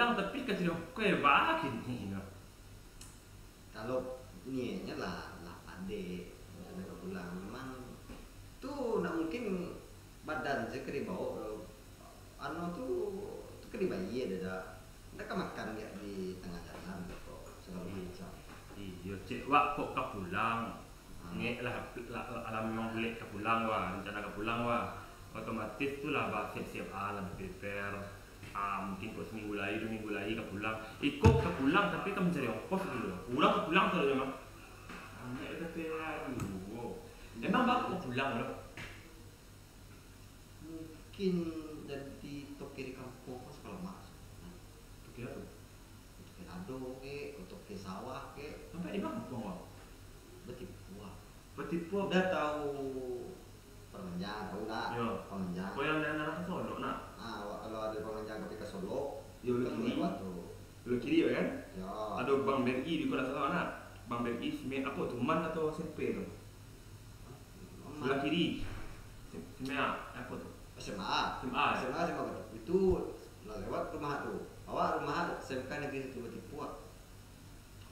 pulang tapi kecil kue bakin nih. Kalau niatnya lah pandai ada pulang memang tuh nggak mungkin badan saya kena bawa anu tuh kena bayi ada mereka makan ya di tengah jalan kok segala macam. Iya cek wak kok ke pulang nge lah alam memang boleh ke pulang wah rencana ke pulang wah otomatis tuh lah bah siap-siap alam prepare mungkin kok seminggu lagi 2 minggu lagi ke pulang ikut ke pulang tapi kamu mencari ongkos dulu pulang ke pulang terus memang aneh prepare dulu emang bang kok pulang loh mungkin jadi toke di kampung kalau masuk toke apa toke ado toke sawah sampai di kampung wah Betipu udah tahu Pemenjang tahu nggak? Iya. Pemenjang. Kau yang daerah ke Solo nak? Kalau ada Pemenjang tapi ke Solo, Yo lu kiri. tuh. Lu kiri ya kan? Ya. Ada Bang BRI di kota salah nak? Bang BRI semen apa tuh? Man atau SMP tuh? Sebelah kiri. Semen apa tuh? SMA. SMA. Itu lewat rumah tuh. Awak rumah SMK negeri itu Betipu.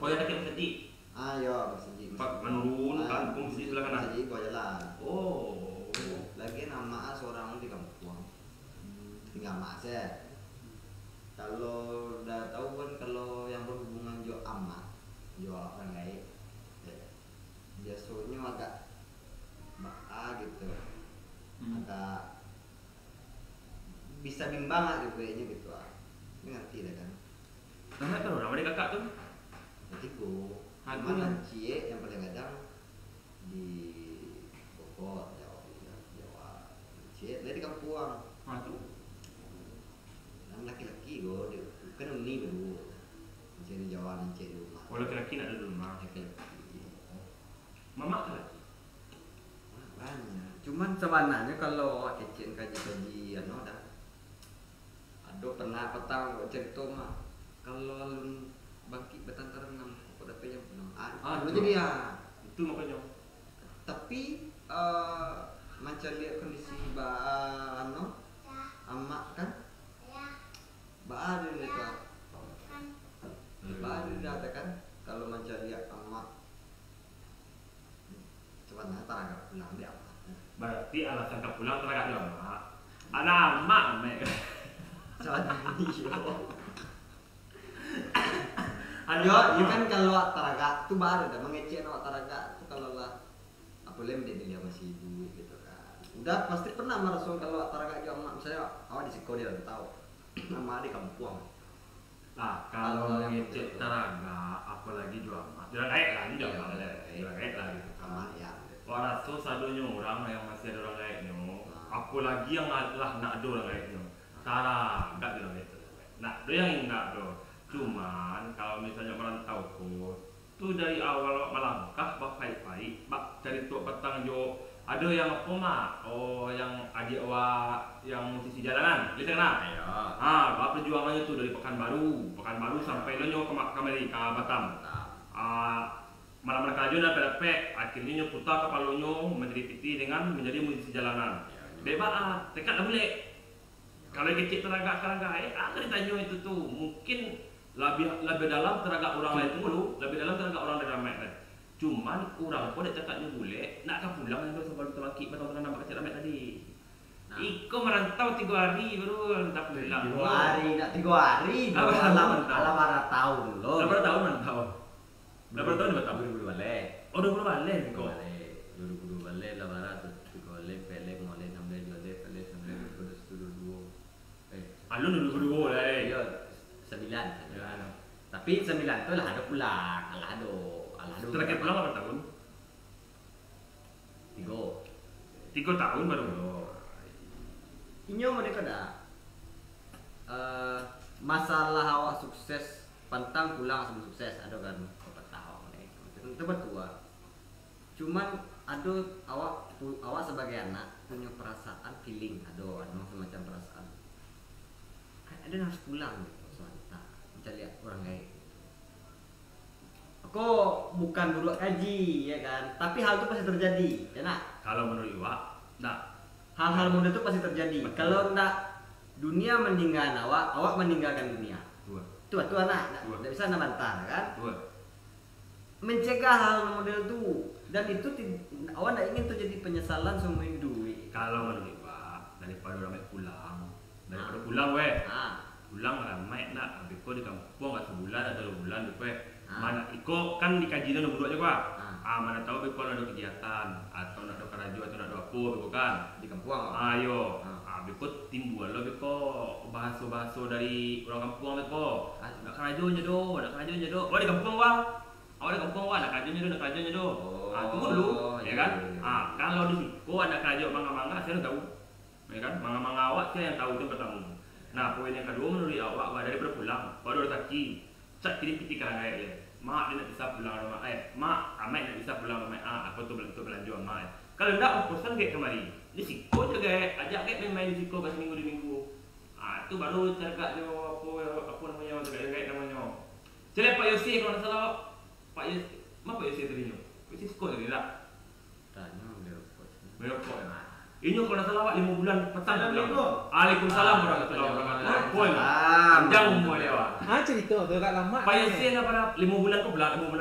Oh yang dekat Masjid. Ya Masjid. Pak menurun kampung di sebelah kanan. Masjid gua jalan. Oh. Lagi nama seorang di kampung. Tinggal mas ya. Kalau udah tahu kan kalau yang berhubungan jo amat, jo orang lain, biasanya agak gitu, agak bisa bimbang aja kayaknya gitu ini ngerti deh kan. Nah tahu nama dia kakak tuh. Betipu. Aku Cuman Cie yang paling kadang di Bogor, Jawa. Cie dari kampung. Tuh. Dan laki-laki gue kan uni dulu. Cie di Jawa dan Cie di rumah. Oh laki-laki nak ada di rumah. Laki-laki. Mama kan lagi. Banyak. Cuman sebenarnya kalau kecil kaji-kaji anu dah. Aduh pernah petang cerita mah kalau alun bangkit betantaran 6 kok dapetnya 6. Dulu jadi ya. Itu makanya. Tapi macam lihat kondisi anu amak kan. Ada itu. Ada kan kalau macam lihat amak sebenarnya tak agak pulang dia apa. Berarti alasan ke pulang teragak dia mak. Anak mak mek. Ya kan kalau taraga tuh baru dah mengecek awak taraga tuh kalau lah apa lembek dia masih ibu gitu kan. Udah pasti pernah merasa kalau taraga dia mak misalnya awak di sekolah dia udah tahu nama di kampung. Nah kalau ngecek taraga apalagi jual mak. Jual kayak lah, jual kayak lah gitu kan. Ya. Waraso sadonya orang yang masih ada orang kayaknya. Apalagi yang lah nak ada orang kayaknya. Taraga dia gitu. Nah, do yang enggak do. Cuman kalau misalnya merantau tuh dari awal melangkah baik-baik, cari tuh petang jo ada yang apa mak? Oh yang adik awak yang musisi jalanan, gitu kan? Ya. Perjuangannya tuh dari Pekanbaru sampai lo ke Amerika Batam. Malam mereka aja dapat akhirnya nyo putar kepalanya menjadi piti dengan menjadi musisi jalanan. Bebas, tekad dah boleh. Kalau kecil tenaga akan ditanya itu tuh mungkin lebih dalam tenaga orang lain dulu, lebih dalam tenaga orang dalam lain. Cuman orang pun dia cakapnya boleh nak ke pulang yang sebelum terlaki betul-betul nampak kecil ramai tadi. Iko merantau 3 hari baru tak pulang. 3 hari, nak 3 hari. Alam tahun loh. Berapa tahun merantau? Berapa tahun berapa tahun? 2020 balik. Oh 20 balik kok. 2020 balik lah barat tu. Balik mulai 16 balik sampai 2022. Alun dulu lah. Ya 9. Tapi 9 tu lah ada pulang. Alado. Terakhir pulang berapa tahun? 3 tahun baru. Inyo mereka dah. Masalah awak sukses pantang pulang sebelum sukses ada kan tahu itu betul. Cuman ada awak sebagai anak punya perasaan feeling ada semacam perasaan ada yang harus pulang gitu soalnya mencari lihat orang lain. Aku bukan dulu kaji ya kan, tapi hal itu pasti terjadi ya nak. Kalau menurut Iwa, nak hal-hal muda itu pasti terjadi. Betul. Kalau ndak dunia meninggalkan awak meninggalkan dunia. Dua. Tua anak, Tua. nggak bisa nabantah kan? Tua. Mencegah hal model itu dan itu awak nggak ingin terjadi penyesalan seumur hidup. Kalau menurut Pak, daripada ramai daripada pulang weh. Ah, Pulang ramai nak, habis kau di kampung atau sebulan atau 2 bulan weh. Ah. Mana iko kan dikaji dan berdua aja Pak. Ah. Mana tahu beko ada kegiatan atau nak ada karajo atau nak ada apa beko kan. di kampung. Ayo, Ah. beko timbul lo beko bahasa dari orang kampung beko. Ah. Nak karajo aja do, nak karajo aja do. Oh di kampung wah. Oh di kampung wah, nak karajo aja do, nak karajo aja do. Tunggu dulu, ya kan? Iya. Kalau di situ ada karajo mangga-mangga saya tahu. Ya kan? Mangga-mangga awak saya yang tahu itu pertama. Nah, poin yang kedua menurut awak dari berpulang, baru ada kaki. Cak kiri piti karangai ya. Mak dia nak bisa pulang rumah mak amai nak bisa pulang rumah aku tu belanja amai. Kalau ndak urusan kayak kemari. Di siko juga ajak kayak main di siko pas minggu di minggu. Tu baru cakap dia apa namanya kayak namanya. Jadi Pak Yosi kalau salah Pak Yosi, Pak Yosi tadi nyo. Yosi siko tadi tak. Tanya merokok. Merokok ya. Ini kalau salah Pak 5 bulan petang. Assalamualaikum. Waalaikumsalam warahmatullahi wabarakatuh. Poin. Panjang umur dia Pak. Cerita tu agak lama. Pak Yasin apa 5 bulan ke belakang 5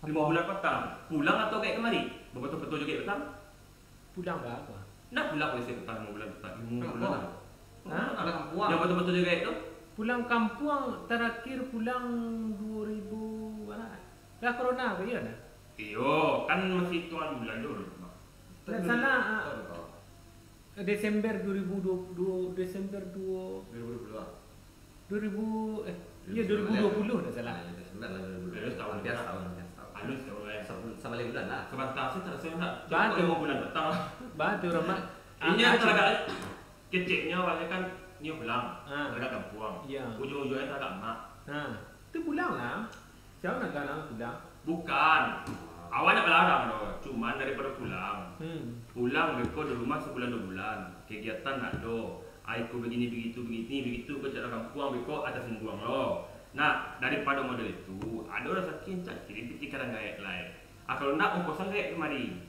bulan petang. Pulang atau kayak kemari? Betul-betul juga petang? Pulang berapa? Nak pulang Pak Yasin petang 5 bulan petang. 5 bulan. Ada kampung. Yang betul-betul juga itu? Pulang kampung terakhir pulang 2000 berapa? Dah corona apa ya dah? Iyo, kan masih hitungan bulan dulu. Tak salah Desember 2020 Desember 2022. 2000 iya 2020 tak salah. Tahun biasa tahun. tahun. Halus kalau ya. Sama 5 bulan lah. Sebentar sih terasa nak. Batu. 5 bulan petang. Batu ramai. Ini teragak kecilnya awalnya kan dia pulang. Ah. Teragak kampung. Iya. Ujung-ujungnya teragak mak. Nah, tu pulang lah. Siapa nak kanang pulang? Bukan. Awak nak melarang loh. Cuman daripada pulang. Pulang beko di rumah sebulan 2 bulan. Kegiatan nak do. Aku begini begitu ke cara kampung beko atas buang lo. Nah, daripada model itu, ada orang sakit cak kiri piti kadang gaya lain. Kalau nak ongkosan kayak kemari.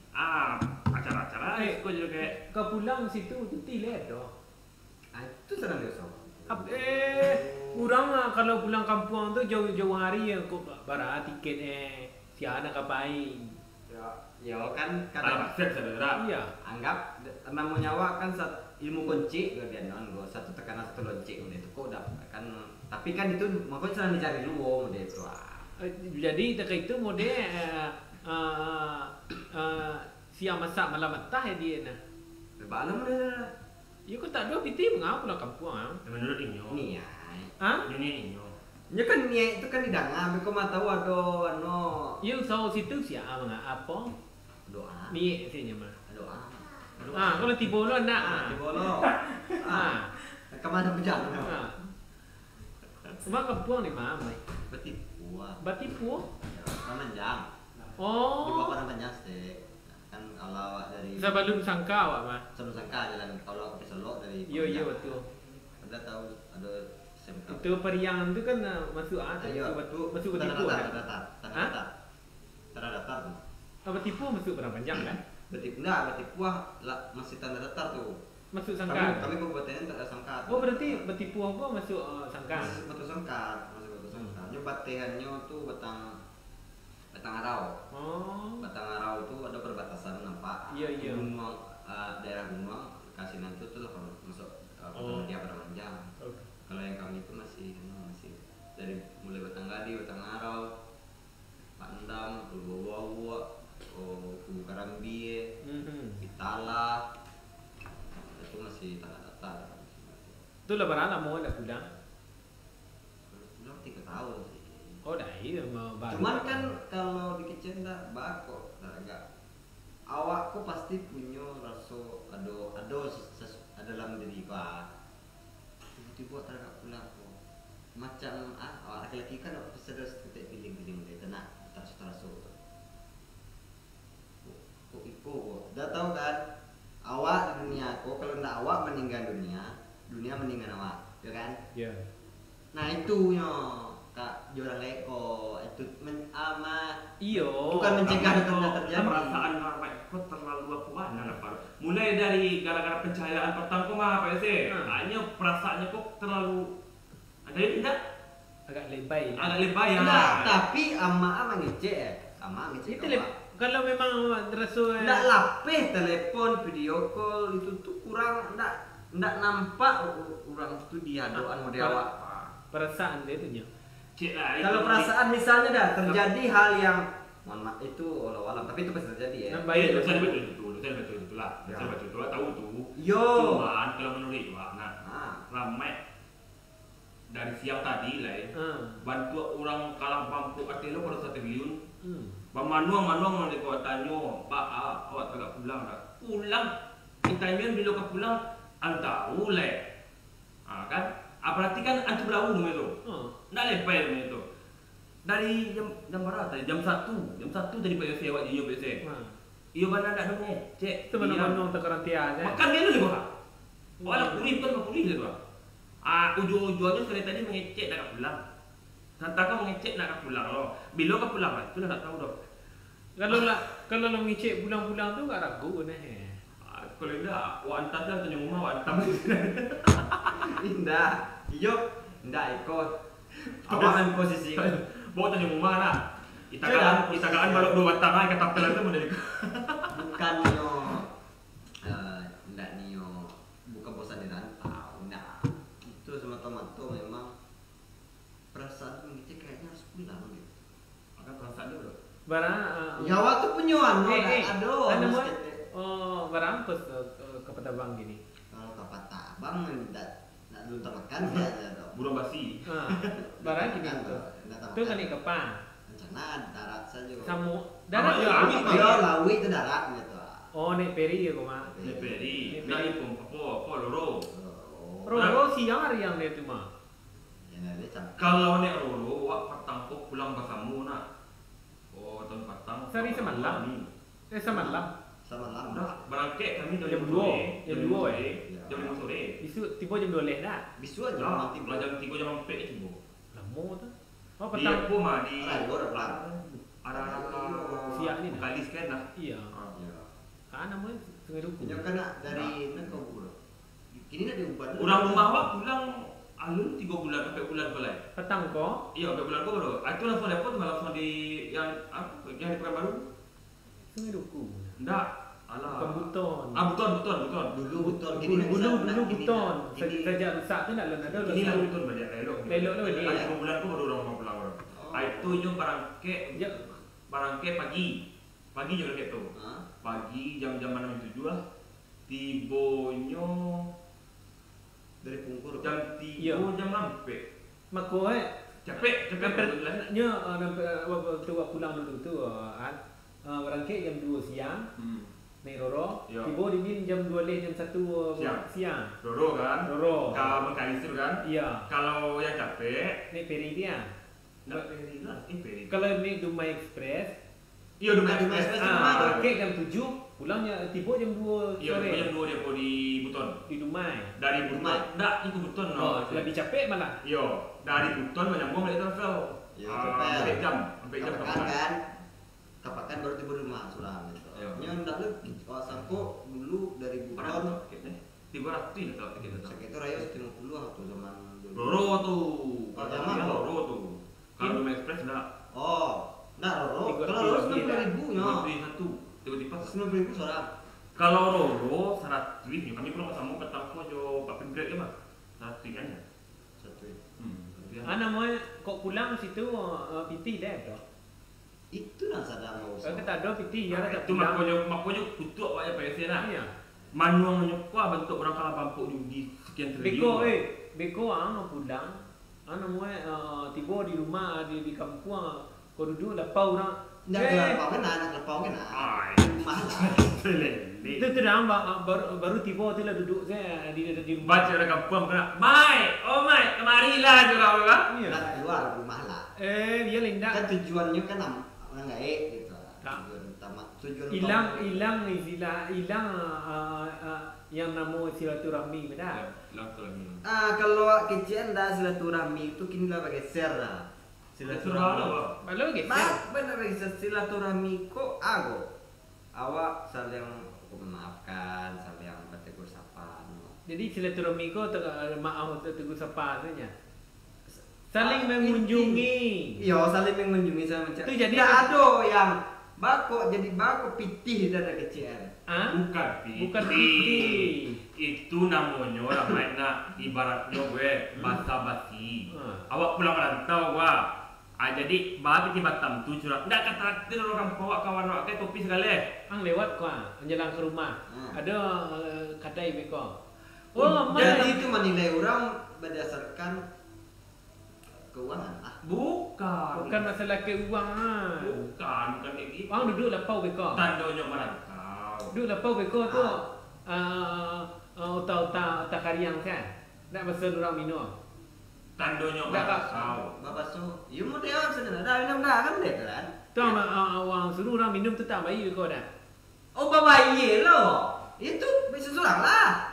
Acara-acara kau juga kayak Kau pulang situ cuti let doh. Itu senang dia sama. Kurang kalau pulang kampung tu jauh-jauh hari ya kau bara tiket siapa nak kapain. Ya kan ada set saudara. Iya. anggap namanya awak kan ilmu kunci gue dia non gue satu tekanan satu lonceng udah itu kok udah kan tapi kan itu makanya senang dicari dulu udah itu Jadi dekat itu mode siang masak malam mentah ya dia nah. Lebaran dah Ya kau tak ada piti mengapa pulang kampung ah? Menurut Inyo. nih ya Ini Inyo. ya kan nih itu kan di danga tapi kau mau tahu ada ano Ya usah situ siapa apa? doa Ni sini mah. doa Kalau tiba lo nak. di bolo kemana berjalan Semua kampung ni mana? berarti buah Batipu. panjang di Oh. bawah panjang sih kan kalau awak dari Saya belum sangka awak mah. sebelum sangka jalan kalau ke Selok dari Yo betul. ada tahu ada SMK Itu periangan tu kan masuk ayo masuk ke tipu. tanah datar tuh Apa tipu masuk berapa panjang kan? berarti enggak berarti buah masih tanah datar tuh Masuk kami sangka. kabupatennya tak ada sangka Oh berarti betipu apa masuk sangka? masih batu sangka batehannya tuh batang arau Oh. batang arau itu ada perbatasan nampak Iya. gunung daerah gunung kasinan itu tuh masuk dia pada panjang Okay. kalau yang kami itu masih dari mulai batang gadi batang arau Pandang, Purwowawa, Kubu Karambi, Itala, itu masih tanah datar. Tu lebaran mau ada pulang. Udah 3 tahun sih. Oh dah iya mau baru. Cuman kan kalau di kitchen tak bako, agak. Awakku pasti punya rasa ada dalam diri kau. Tiba-tiba teragak pulang kok. Macam awak laki-laki kan pasti ada sedikit feeling dia tenang. Terasa kok iko dah tahu kan awak di dunia kok kalau ndak awak meninggal dunia meninggal awak ya kan Ya. nah itu nyo kak jorang leko itu Iyo. bukan mencegah itu terjadi Perasaan ramai kok terlalu kuat anak baru. Mulai dari gara-gara pencahayaan petang kok mah apa sih? Hanya perasaannya kok terlalu ada yang tidak agak lebay. Agak lebay ya. Enggak, tapi ama ngecek ya. Ama ngecek. Itu kalau memang terasa Enggak lapeh telepon, video call itu tuh kurang enggak nampak orang itu diadoan model awak. perasaan dia tu nya. Cik lah. Kalau perasaan misalnya dah terjadi hal yang mohon maaf itu walau tapi itu pasti terjadi ya. Nah, Baik, baik. saya betul lah. Ya. Saya betul lah tahu tuh. Yo. Cuman kalau menurut Wak, ramai dari siang tadi lah ya. Bantu orang kalang pampu atelo pada 1 triliun. Manuang di kuatannya, Pak, awak agak pulang tak? Pulang. Intainya bila kau pulang, anda tahu lah. Kan? Berarti kan antu berlalu dulu itu. Nggak lepai dulu itu. Dari jam berapa tadi? Jam 1. Jam 1 tadi PSC awak jadi PSC. Iyo mana nak dong cek. Itu mana-mana terkarantia aja. Makan dia dulu bah. Wala pulih kan pulih gitu bah. Ujung-ujungnya sekali tadi mengecek nak pulang. Santaka mengecek nak pulang loh. Bila kau pulang itu dah tak tahu dok. Kalau lo ngecek pulang-pulang tu enggak ragu nih. Kalau tidak, wak antas dah tanya rumah wak antas. Indah. Iyo, indah ikut. Awakan posisi. Bawa tanya rumah nak. Itagaan balok 2 batang ai kata pelan tu menjadi. Bukan nio enggak nio bukan bosan di rantau. Nah, itu semata-mata memang perasaan mengecek kayaknya harus pulang gitu. Maka perasaan dia bro. Barang Ya waktu penyuan aduh. barang pos ke Petabang gini. Kalau ke Patabang enggak dulu makan ya dong. Burung basi. Barang gini tu. Tu kan kapan? Rencana darat saja. Samu darat Ya, ya. Iya, lawi itu darat gitu. Oh, naik peri ya kau mah. Neperi. Dari pom apa loro. Roro siang hari yang dia tu mah. Ya nanti sampai. Kalau nek loro wak patang kok pulang ke Samu nak. Oh, tahun patang. Sehari semalam. Semalam. Semalam. Udah berangkat kami Jam 2. Jam 2 Jam 5 sore. Isu tiba jam 2 leh dah. Bisu aja Nah, mati kalau jam 3 jam 4 itu. Lama tu. Oh, Di petang. aku mah di Ada Siang ni dah. Kali sekian lah. Iya. Ya. Kan namanya Sungai Duku. Ini kan dari kau bro. Kini dah diubah. Orang rumah wak pulang alun 3 bulan sampai bulan belai. Petang kau Iya, sampai bulan kau bro. Itu langsung dapat langsung di yang apa? Yang di Pekanbaru. Sungai Duku. Enggak. Alah. Bukan Buton. Buton. Dulu buton. Dulu Buton. Sejak rusak tu nak ada. Ini lah Buton banyak lelok. Lelok tu ni. 5 bulan kau baru orang rumah pulang bro. Itu nyo barangke pagi. Pagi juga kayak tu. Pagi jam-jam 6-7 lah. Tibonyo Dari Pungkur. jam 3 Iya. jam sampai. Mako Capek betul. nya waktu pulang dulu tu berangkat jam 2 siang. Naik Roro, Ya. tiba di jam 2 leh jam 1 siang. Roro kan? Roro. Kalau Mengkalisur kan? Iya. Kalau yang capek, Naik peri dia. nak peri lah. Peri. Kalau naik Dumai Express, Iya, Dumai Dumai Express. Express. berangkat jam 7, pulangnya tiba jam 2 Iya, sore jam 2 dia kau di Buton. di Dumai. Dari Buton, enggak, ikut Buton Oh, lebih capek malah. Iya, dari Buton menyambung balik travel. Ya, sampai jam Kapakan kan. Kapakan baru tiba di rumah sudah gitu. Iya. Nya ndak lebih. Kalau sangko dulu dari Berapa Buton tiketnya? 300 atau tiket datang. sakit itu raya 50 waktu zaman dulu. Roro tuh. Kalau Kalau zaman yang Roro tuh. Kalau Dumai Express enggak. Oh, nah Roro. 300 Kalau Roro lebih 90.000 nya. Beli satu. Tiba-tiba 90.000 seorang. kalau Roro 100 kami pulang sama ketemu jo Pak Pemgrad ya mah. 100 kan ya. Satu. Namanya kok pulang situ piti dah tu. Itu lah sadar mau Kalau kita ada piti ya ada Itu makanya kutuk awak ya PSC lah. Iya. Manuang menyokwa bentuk orang kalah bampu di sekian triliun. Beko mau pulang. Tiba di rumah di kampung kau duduk lapau orang. Ndak lepau kan anak lepau kan. Ai. Mahal. Itu terang baru tiba tu lah duduk saya di rumah. Baca orang kampung kena, "Mai, oh Mai, kemarilah tu lah orang." Iya. Ndak keluar rumah lah. Dia lindak. Kan tujuannya kan nggak gitu. Tak. Tujuan utama. Tujuan Hilang istilah yang nama silaturahmi beda. Langsung. Kalau kecian dah silaturahmi itu kini lah pakai share lah. Silaturahmi. Malu ke? Benar pakai silaturahmi kok awak saling memaafkan, saling bertegur sapa. Jadi silaturahmi ko maaf tegur sapa saja. Saling mengunjungi. Iya, saling mengunjungi sama mencari. Itu jadi nggak ada yang bako jadi bako pitih dari kecil. Ah? Bukan pi. Bukan pitih. Itu namanya orang main ibaratnya gue basa-basi. Awak pulang merantau gua. Jadi babi di Batam tu curang. Ndak kata traktir orang bawa kawan awak ke kopi segala. Ang lewat kau menjelang ke rumah. Ada kadai beko. Jadi itu menilai orang berdasarkan keuangan. Bukan masalah keuangan. bukan kayak gitu. Orang duduk lapau beko. Tandanya merantau. Duduk lapau beko tu uta kariang kan. Ndak pasal orang minum. Tandanya Ndak merantau. Bapak so, you mau dia sebenarnya dah minum dah kan deh kan? Tu orang suruh orang minum tu tak baik beko dah. Oh bapak iya lo, itu bisa surang lah.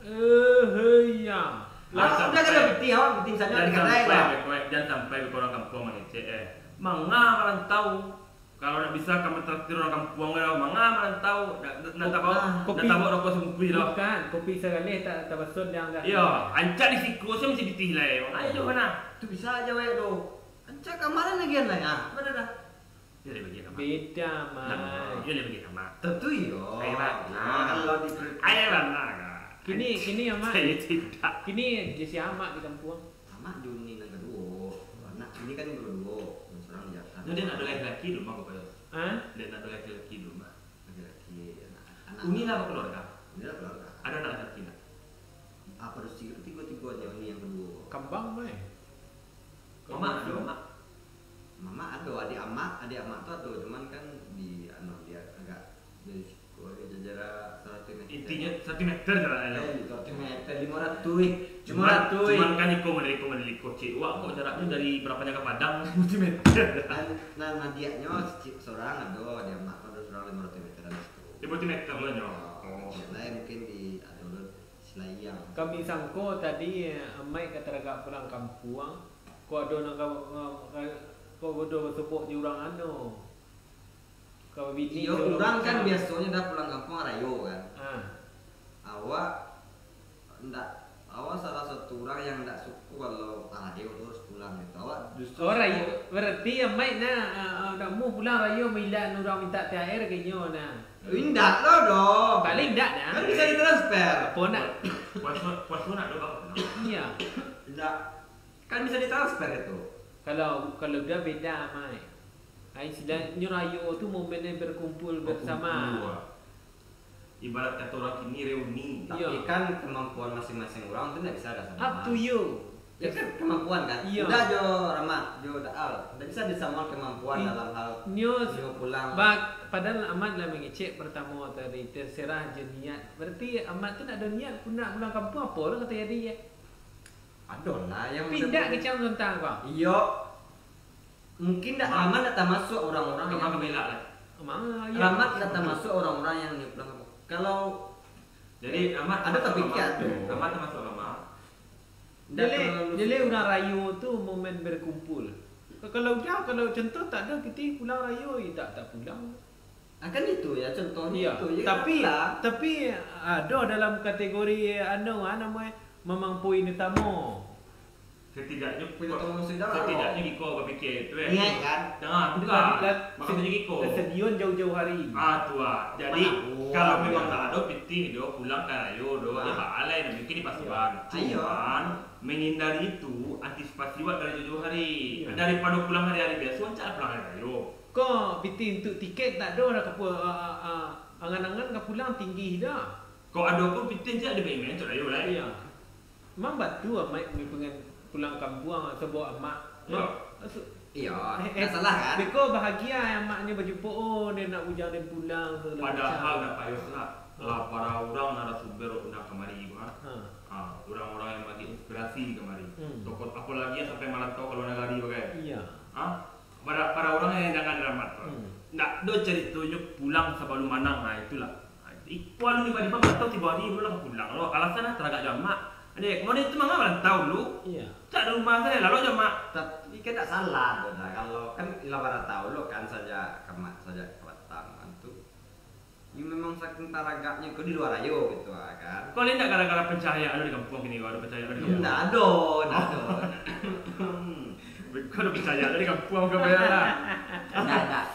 Ya. Lah udah kena biting awak biting saja di kedai lah. Jangan sampai ke orang kampung mengecek. Manga merantau. Kalau nak bisa kamu traktir orang kampung lah, manga merantau. Nak tahu rokok sempuih lah. Bukan, kopi segala tak basut yang dah. Ya, ancak di siku saya mesti ditih lah. Makanya tu mana? Itu bisa aja weh do. Ancak kamaran lagi lah ya. Mana dah? Dia lebih bagi kamar. Beda mah. Dia lebih bagi kamar. Tentu yo. Ayolah. Kalau di Ayolah. Kini Amat. Saya tidak. Kini Jesi Amat di kampung. sama Juni yang kedua. Anak ini kan yang kedua. Yang seorang di Jakarta. Dia nak ada laki-laki dulu mah kau. Hah? Dia nak ada laki-laki dulu mah. Laki-laki anak. Uni lah keluarga. Ini lah keluarga. Ada anak laki nak. Apa harus tiga-tiganya ini yang kedua. Kambang mai. Mama ada mama. Mama ada adik amak tuh ada cuman kan di dia agak dari sekolah jarak 100 meter. Intinya 1 meter jaraknya. 100 meter 500 Cuman kan iko mendelik kocik. Wah kok jaraknya dari berapa ke Padang 1 meter. Nah nadiaknya seorang ada dia amak ada seorang 500 meteran itu. 50 meter lah nyo. Yang lain mungkin di ada Selayang. Kami sangko tadi Amai kata raga pulang kampung. Kau ada nak kau bodoh sebut di orang anu. Kau bini Iya, orang kan biasanya dah pulang kampung rayo kan. Awak salah satu orang yang tidak suka kalau rayo terus pulang gitu. Awak justru rayo berarti Amai nak mau pulang rayo milan orang minta THR kayaknya nah. Indah lo dong. Paling dak dah. Kan bisa ditransfer. Apa nak? Puas nak doa. Iya. Tidak. Kan bisa ditransfer itu. Kalau dia beda Amai. Istilahnya rayo tu momen yang berkumpul bersama. Ibarat kata orang kini reuni. Tapi kan kemampuan masing-masing orang tu tidak bisa ada sama. Up to you. Ya kan kemampuan kan. Iya. Udah jo Rahmat, jo Daal. Tidak bisa disamakan kemampuan dalam hal news pulang. Padahal Ahmad lah mengecek pertama tadi terserah je niat. Berarti Ahmad tu nak ada niat pun nak pulang kampung apa orang kata jadi ya. Aduh lah yang Pindah ke Cang Sontang kau. Iya. Mungkin dah Rahmat tak masuk orang-orang yang kebela lah. Rahmat tak masuk orang-orang yang pulang kampung. Kalau jadi Ahmad ada tapi ada. Ahmad termasuk lama. Jadi orang rayo tu momen berkumpul. Kalau contoh tak ada kita pulang rayo tak pulang. Akan itu ya contohnya itu. Ya, tapi ada dalam kategori namanya memang poin utama. Setidaknya Giko berfikir itu niat kan? Jangan bukan. Maksudnya Giko. Kesedihan jauh-jauh hari. Tua. Jadi kalau memang tak ada pitih dia pulang ke rayo do ya balai mungkin di pasukan. Cuman menghindari itu antisipasi buat dari jauh-jauh hari. Daripada pulang hari-hari biasa wancak pulang hari rayo. Kau pitih untuk tiket tak ada ke angan-angan ke pulang tinggi dah. Kau ada pun pitih je ada main-main untuk rayo lah. Iya. Memang batu Amai pengen pulang kampung sebuah emak. Iya, tak salah kan? Beko bahagia emaknya berjumpa dia nak bujang dan pulang. Padahal tak payah lah. Para orang narasumber nak kemari orang-orang yang bagi inspirasi kemari. Tokoh apa lagi sampai malam tahu kalau nagari bagai. Iya. Para orang yang jangan dramat. Nak do ceritanya pulang sebelum manang itulah. Ikuan ni badi papa tahu tiba hari pulang lo alasan teragak jamak. Adik, kemudian itu memang orang tahu lu. Iya. Tak ada rumah saya lalu aja mak. Tapi kan tak salah kalau kan ilah tahu lo kan saja kemat saja kebatang itu. Ya memang saking taragaknya kau di luar ayo gitu kan. Kau lihat gara-gara pencahayaan di kampung ini, kau ada pencahayaan di kampung. Enggak ada, enggak ada. Kau ada pencahayaan di kampung kau bayar. Enggak.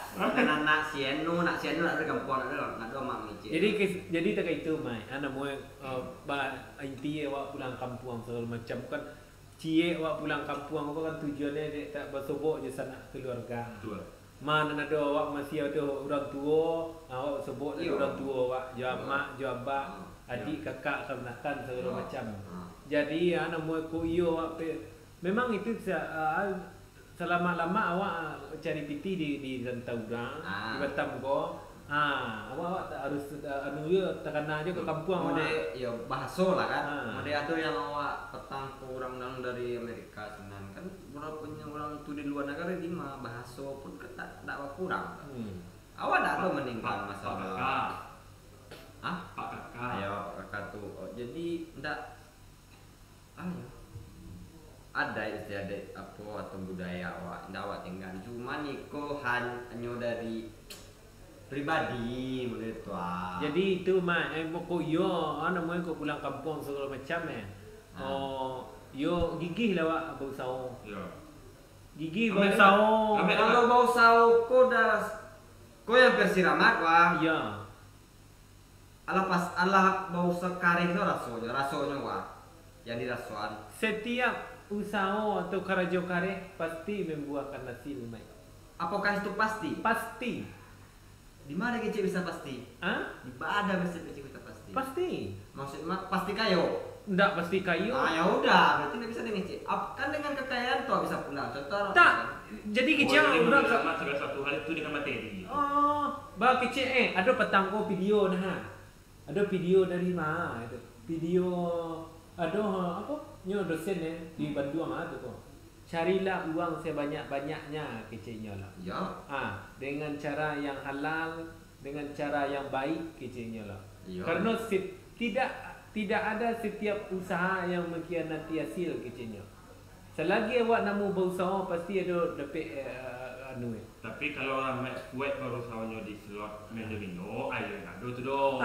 Nak sienu nak ada kampung ada mak micin. Jadi tak itu mai. Ana mau inti awak pulang kampung segala macam kan. Cie awak pulang kampung apa kan tujuannya dia tak bersobok je sanak keluarga. Betul. Mana ada awak masih ada orang tua, awak sebut ada orang tua awak, jawab mak, jawab abang, adik, kakak, keponakan segala macam. Jadi anak mau ku iyo awak memang itu selama-lama awak cari piti di rantau orang, di Batam ko. Awak tak harus anu ya tekana aja ke kampung awak. Ya bahasa lah kan. Ada yang awak petang kurang dari Amerika senan kan walaupun orang itu di luar negara di mah bahasa pun tak kurang. Awak tak tahu meninggal masalah. Pak kakak. Ayo kakak tuh. Jadi ndak ada istiadat apa atau budaya awak ndak awak tinggal. Cuman iko hanya dari pribadi menurut tua. Jadi itu mah mau ko yo mau ko pulang kampung segala macam yo gigih lah wak bau sawo. Ya. Gigih bau sawo. Kalau bau sawo ko yang persiramat wah. Ya. Alah bau sekari itu rasonya wah. Yang dirasuan. Setiap usaha atau karajo kare pasti membuahkan hasil mai. Apakah itu pasti? Pasti. Di mana kecil bisa pasti? Di mana bisa kecil pasti? Pasti. Maksudnya pasti kayo. Ndak pasti kayu. Ya udah, berarti nggak bisa ngecek. Kan dengan kekayaan tuh bisa pulang. Contoh. Tak. Jadi kecil udah segala satu hal itu dengan materi. Bah kecil ada petangko video nah. Ada video dari mana itu? Video ada apa? Nyo dosen di Bandung ada tuh. Carilah uang sebanyak-banyaknya kecilnya lah. Ya. Dengan cara yang halal, dengan cara yang baik kecilnya lah. Ya. Karena tidak ada setiap usaha yang mengkhianati hasil kecilnya. Selagi awak namu berusaha pasti ada dapat Tapi kalau orang kuat baru sawahnya di slot Mendomino, ayo kado tu doh.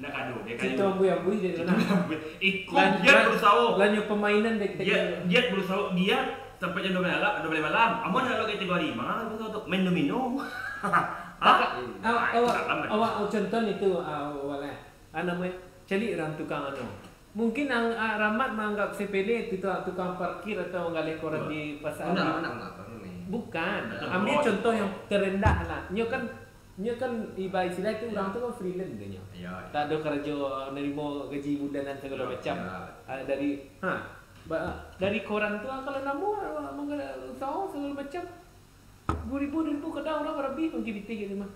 Nak kado dia kan. Kita yang bui dari mana? Ikut dia berusaha. Lanjut permainan dia berusaha dia sampai jam 12 malam. Amun kalau kategori mana berusaha untuk Mendomino. Awak contoh itu awalnya. Namanya cari orang tukang Mungkin Rahmat menganggap sepele itu tukang parkir atau galih koran di pasar. Bukan. Ambil contoh yang terendah lah. Nyo kan ibarat istilah itu orang tu kan freelance dia. Tak ada kerja nerima gaji bulanan segala macam. Dari koran tu kalau namu usaha segala macam. Ribu kadang orang lebih mungkin ditinggi mah.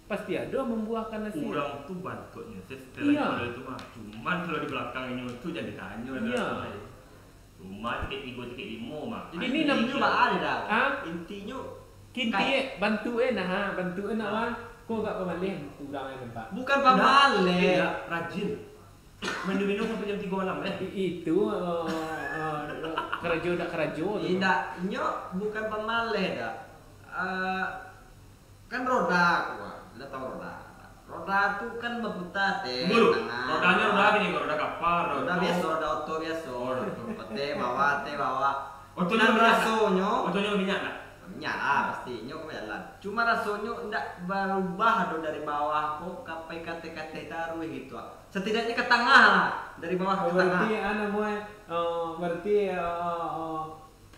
Pasti ada membuahkan hasil. Orang tu bantunya. Setelah itu mah. Cuman kalau di belakangnya tu jadi tanya. Cuma tiket 5 mah. Ini namanya ada. Intinya bantu nak wan. Kau gak pemalih kurang nampak. Bukan pemalih. Rajin. Minum sampai jam 3 malam Itu kerajo. Tidak, bukan pemalih dah. Kan roda udah tahu roda tuh kan berputar rodanya roda gini roda kapal roda biasa roda oto biasa te bawa otonya minyak pasti nyok jalan cuma rasanya ndak berubah dari bawah kok kapai kate taruh gitu setidaknya ke tengah lah dari bawah ke tengah berarti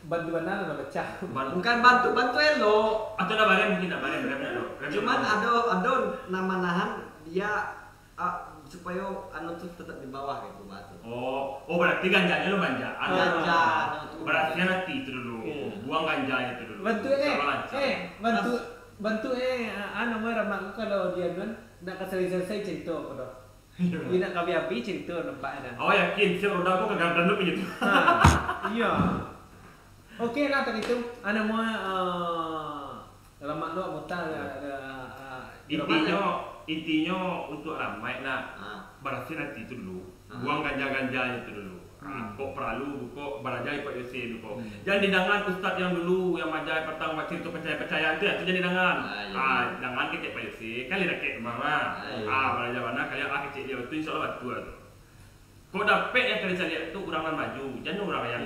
bantuan udah pecah. Bukan bantu elo. Atau ada barang mungkin ada barang. Cuman ada nama nahan dia supaya anu tuh tetap di bawah gitu batu. Oh berarti ganjanya lo ganja. Ganja. Berarti nanti itu dulu. Buang ganjanya itu dulu. Bantu anu Rahmat kalau dia kan nak selesai cerita pada. Dia nak kami api cerita nampaknya. Oh yakin si roda aku kegagalan lu begitu. Iya. Okey lah tadi itu ana mau Rahmat lo mutar intinya untuk ramai nak berarti nanti itu dulu buang ganja-ganjanya itu dulu Kok perlu kok barajai Pak Yose kok. Jangan didangan ustaz yang dulu yang majai petang macam itu percaya itu jadi dangan. Dangan kecek Pak Yose, kali rakyat mama. Barajai mana kali kecek dia itu insyaallah betul tu. Kok dapat yang kali saya lihat itu orang maju, jangan orang yang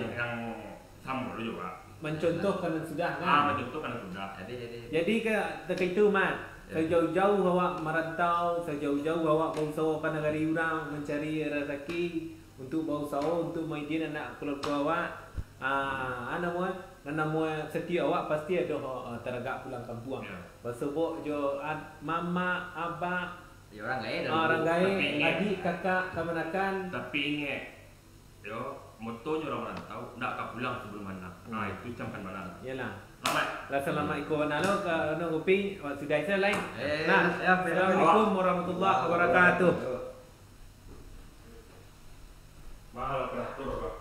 sama dulu juga. Mencontohkan sudah kan? Mencontohkan sudah. Jadi ketika itu Mat, sejauh-jauh awak merantau, sejauh-jauh awak berusaha ke negara orang mencari rezeki untuk berusaha untuk mendidik anak keluarga awak. Nama setiap awak pasti ada teragak pulang kampung. Bersebut jo mama, abah, orang lain, adik, kakak, kemenakan. Tapi ingat, yo motonya orang tahu nak kau pulang sebelum mana. Itu camkan mana. Yalah. Selamat. Assalamualaikum warahmatullahi wabarakatuh. Sudah saya lain. Assalamualaikum warahmatullahi wabarakatuh. Mahal peratur, Pak.